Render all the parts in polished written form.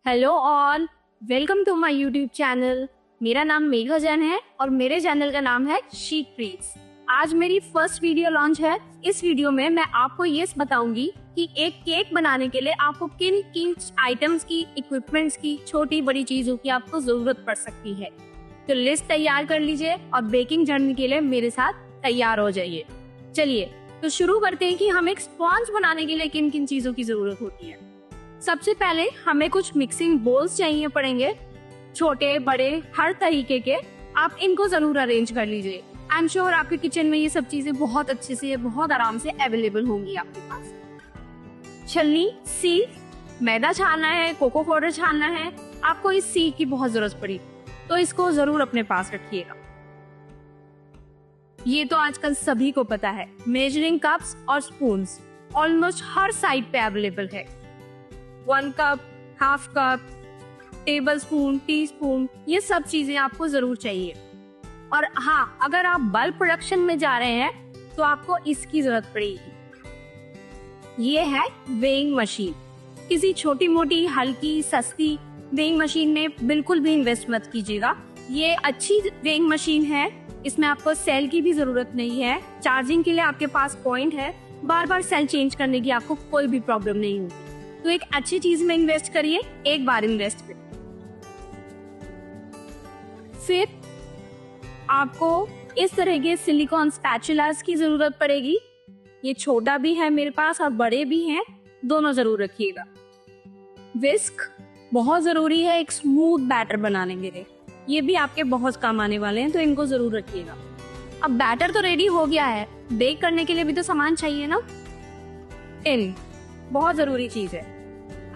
Hello all, welcome to my YouTube channel. मेरा नाम मेघा जैन है और मेरे चैनल का नाम है शीक ट्रीट्स। आज मेरी फर्स्ट वीडियो लॉन्च है। इस वीडियो में मैं आपको ये बताऊंगी कि एक केक बनाने के लिए आपको किन किन आइटम्स की, इक्विपमेंट्स की, छोटी बड़ी चीजों की आपको जरूरत पड़ सकती है। तो लिस्ट तैयार कर लीजिए और बेकिंग जर्नी के लिए मेरे साथ तैयार हो जाइए। चलिए तो शुरू करते हैं कि हमें एक स्पॉन्ज बनाने के लिए किन किन चीजों की जरूरत होती है। सबसे पहले हमें कुछ मिक्सिंग बोल्स चाहिए पड़ेंगे, छोटे बड़े हर तरीके के। आप इनको जरूर अरेंज कर लीजिए। आई एम श्योर आपके किचन में ये सब चीजें बहुत अच्छे से, बहुत आराम से अवेलेबल होंगी आपके पास। छलनी, सीख, मैदा छानना है, कोको पाउडर छानना है। आपको इस सीख की बहुत जरूरत पड़ी तो इसको जरूर अपने पास रखिएगा। ये तो आजकल सभी को पता है। मेजरिंग कप्स और स्पून्स ऑलमोस्ट हर साइट पे अवेलेबल है। 1 cup, half cup, table spoon, tea spoon, ये सब चीजें आपको जरूर चाहिए। और हाँ, अगर आप बल्क प्रोडक्शन में जा रहे हैं तो आपको इसकी जरूरत पड़ेगी। ये है वेइंग मशीन। किसी छोटी मोटी हल्की सस्ती वेइंग मशीन में बिल्कुल भी इन्वेस्ट मत कीजिएगा। ये अच्छी वेइंग मशीन है, इसमें आपको सेल की भी जरूरत नहीं है। चार्जिंग के लिए आपके पास पॉइंट है, बार बार सेल चेंज करने की आपको कोई भी प्रॉब्लम नहीं होगी। तो एक अच्छी चीज में इन्वेस्ट करिए, एक बार इन्वेस्ट करिए। फिर आपको इस तरह के सिलिकॉन स्पैचुलास की जरूरत पड़ेगी। ये छोटा भी है मेरे पास और बड़े भी हैं, दोनों जरूर रखिएगा। विस्क बहुत जरूरी है एक स्मूथ बैटर बनाने के लिए। ये भी आपके बहुत काम आने वाले हैं, तो इनको जरूर रखिएगा। अब बैटर तो रेडी हो गया है, बेक करने के लिए भी तो सामान चाहिए ना। टिन बहुत जरूरी चीज है।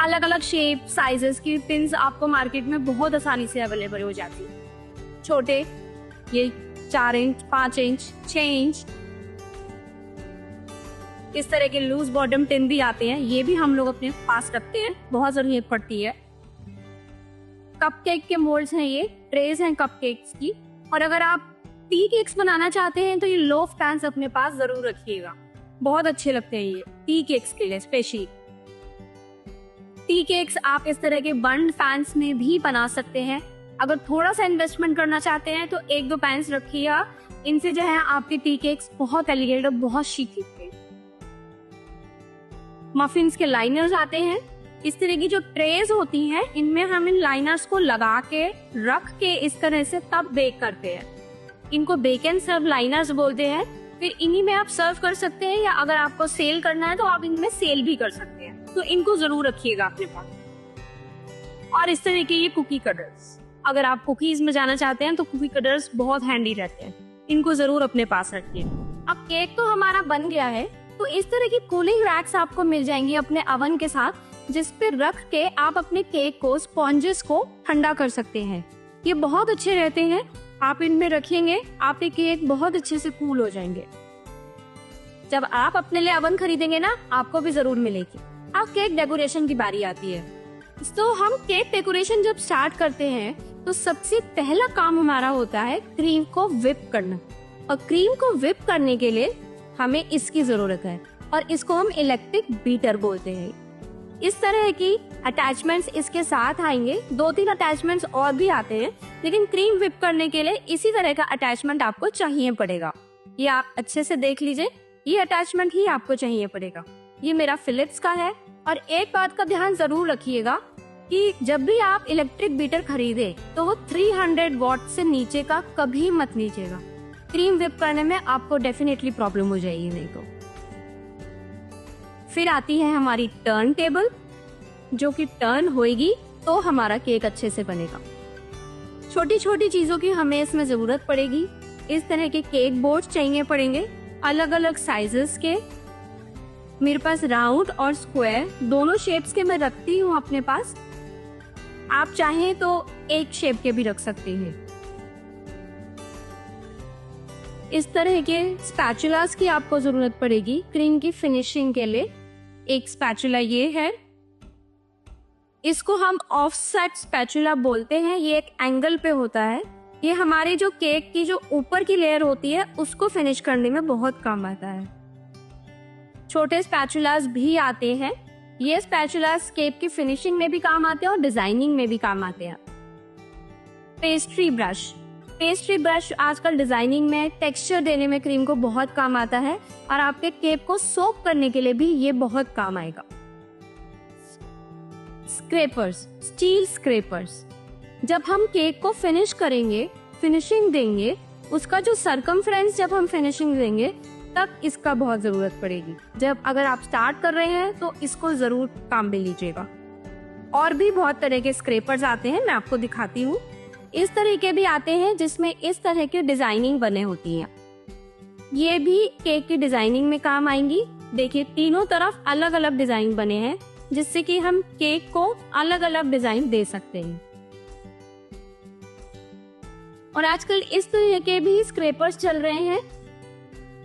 अलग अलग शेप साइजेस की टिन्स आपको मार्केट में बहुत आसानी से अवेलेबल हो जाती है। छोटे ये 4 इंच, 5 इंच, 6 इंच, इस तरह के लूज बॉटम टिन भी आते हैं। ये भी हम लोग अपने पास रखते हैं, बहुत जरूरत पड़ती है। कपकेक के मोल्ड्स हैं, ये ट्रेज हैं कपकेक्स की। और अगर आप टी केक्स बनाना चाहते हैं तो ये लोफ पैन्स अपने पास जरूर रखिएगा, बहुत अच्छे लगते हैं ये टी केक्स के लिए स्पेशली। टी केक्स आप इस तरह के बंड पैन्स में भी बना सकते हैं। अगर थोड़ा सा इन्वेस्टमेंट करना चाहते हैं तो 1-2 पैन्स रखिएगा। इनसे जो है आपके टी केक्स बहुत एलिगेंट और बहुत शीक दिखते हैं। मफिन्स के लाइनर्स आते हैं। इस तरह की जो ट्रेज होती हैं, इनमें हम इन लाइनर्स को लगा के रख के इस तरह से तब बेक करते हैं। इनको बेक एंड सर्व लाइनर्स बोलते हैं। फिर इन्हीं में आप सर्व कर सकते हैं, या अगर आपको सेल करना है तो आप इनमें सेल भी कर सकते हैं। तो इनको जरूर रखिएगा अपने पास। और इस तरह के ये कुकी कटर्स, अगर आप कुकीज में जाना चाहते हैं तो कुकी कटर्स बहुत हैंडी रहते हैं, इनको जरूर अपने पास रखिए। अब केक तो हमारा बन गया है, तो इस तरह की कूलिंग रैक्स आपको मिल जाएंगी अपने अवन के साथ, जिस पे रख के आप अपने केक को, स्पॉन्जेस को ठंडा कर सकते हैं। ये बहुत अच्छे रहते हैं, आप इनमें रखेंगे, आपके केक बहुत अच्छे से कूल हो जाएंगे। जब आप अपने लिए अवन खरीदेंगे ना, आपको भी जरूर मिलेगी। अब केक डेकोरेशन की बारी आती है। तो हम केक डेकोरेशन जब स्टार्ट करते हैं तो सबसे पहला काम हमारा होता है क्रीम को व्हिप करना। और क्रीम को व्हिप करने के लिए हमें इसकी जरूरत है, और इसको हम इलेक्ट्रिक बीटर बोलते हैं। इस तरह की अटैचमेंट्स इसके साथ आएंगे। 2-3 अटैचमेंट्स और भी आते हैं, लेकिन क्रीम व्हिप करने के लिए इसी तरह का अटैचमेंट आपको चाहिए पड़ेगा। ये आप अच्छे से देख लीजिए, ये अटैचमेंट ही आपको चाहिए पड़ेगा। ये मेरा फिलिप्स का है। और एक बात का ध्यान जरूर रखिएगा कि जब भी आप इलेक्ट्रिक बीटर खरीदे तो वो 300 वॉट से नीचे का कभी मत लीजिएगा। क्रीम व्हिप करने में आपको डेफिनेटली प्रॉब्लम हो जाएगी नहीं तो। फिर आती है हमारी टर्न टेबल, जो कि टर्न होएगी तो हमारा केक अच्छे से बनेगा। छोटी छोटी चीजों की हमें इसमें जरूरत पड़ेगी। इस तरह के केक बोर्ड चाहिए पड़ेंगे, अलग अलग साइजेस के। मेरे पास राउंड और स्क्वायर दोनों शेप्स के मैं रखती हूँ अपने पास। आप चाहें तो एक शेप के भी रख सकते हैं। इस तरह के स्पैचुलास की आपको जरूरत पड़ेगी क्रीम की फिनिशिंग के लिए। एक स्पैचुला ये है, इसको हम ऑफसेट स्पैचुला बोलते हैं। ये एक एंगल पे होता है। ये हमारी जो केक की जो ऊपर की लेयर होती है उसको फिनिश करने में बहुत काम आता है। छोटे स्पैचुलास भी आते हैं, ये स्पैचुलास केक की फिनिशिंग में भी काम आते हैं और डिजाइनिंग में भी काम आते हैं। पेस्ट्री ब्रश आजकल डिजाइनिंग में, टेक्सचर देने में क्रीम को बहुत काम आता है और आपके केक को सोक करने के लिए भी ये बहुत काम आएगा। स्टील स्क्रैपर्स, जब हम केक को फिनिश करेंगे, फिनिशिंग देंगे, उसका जो सरकमफ्रेंस जब हम फिनिशिंग देंगे तब इसका बहुत जरूरत पड़ेगी। जब अगर आप स्टार्ट कर रहे हैं तो इसको जरूर काम में लीजिएगा। और भी बहुत तरह के स्क्रैपर्स आते हैं, मैं आपको दिखाती हूँ। इस तरह के भी आते हैं जिसमें इस तरह की डिजाइनिंग बने होती है। ये भी केक की डिजाइनिंग में काम आएंगी। देखिए तीनों तरफ अलग अलग डिजाइन बने हैं जिससे कि हम केक को अलग अलग डिजाइन दे सकते हैं। और आजकल इस तरह के भी स्क्रैपर्स चल रहे हैं,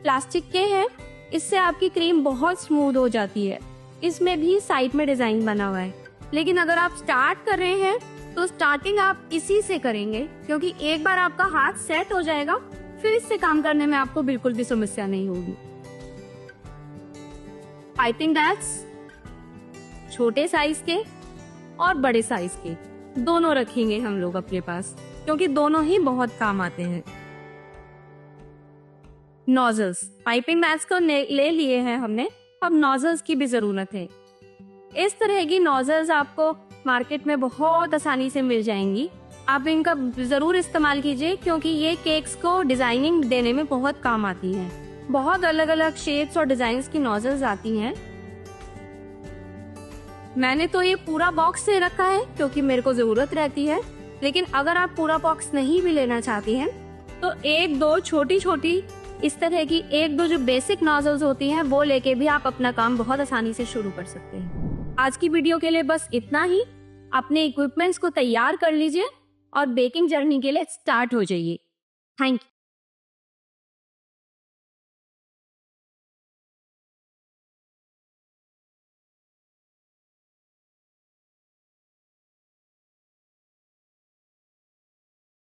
प्लास्टिक के हैं। इससे आपकी क्रीम बहुत स्मूथ हो जाती है। इसमें भी साइड में डिजाइन बना हुआ है। लेकिन अगर आप स्टार्ट कर रहे हैं तो स्टार्टिंग आप इसी से करेंगे, क्योंकि एक बार आपका हाथ सेट हो जाएगा फिर इससे काम करने में आपको बिल्कुल भी समस्या नहीं होगी। पाइपिंग बैग्स छोटे साइज के और बड़े साइज के दोनों रखेंगे हम लोग अपने पास, क्योंकि दोनों ही बहुत काम आते हैं। नोजल्स, पाइपिंग बैग्स को ले लिए हैं हमने, अब नोजल्स की भी जरूरत है। इस तरह की नोजल्स आपको मार्केट में बहुत आसानी से मिल जाएंगी। आप इनका जरूर इस्तेमाल कीजिए, क्योंकि ये केक्स को डिजाइनिंग देने में बहुत काम आती हैं। बहुत अलग अलग शेप्स और डिजाइन्स की नोजल्स आती हैं। मैंने तो ये पूरा बॉक्स से रखा है क्योंकि मेरे को जरूरत रहती है, लेकिन अगर आप पूरा बॉक्स नहीं भी लेना चाहती हैं तो एक दो छोटी छोटी इस तरह की एक दो जो बेसिक नोजल्स होती हैं वो लेके भी आप अपना काम बहुत आसानी से शुरू कर सकते हैं। आज की वीडियो के लिए बस इतना ही। अपने इक्विपमेंट्स को तैयार कर लीजिए और बेकिंग जर्नी के लिए स्टार्ट हो जाइए। Thank you.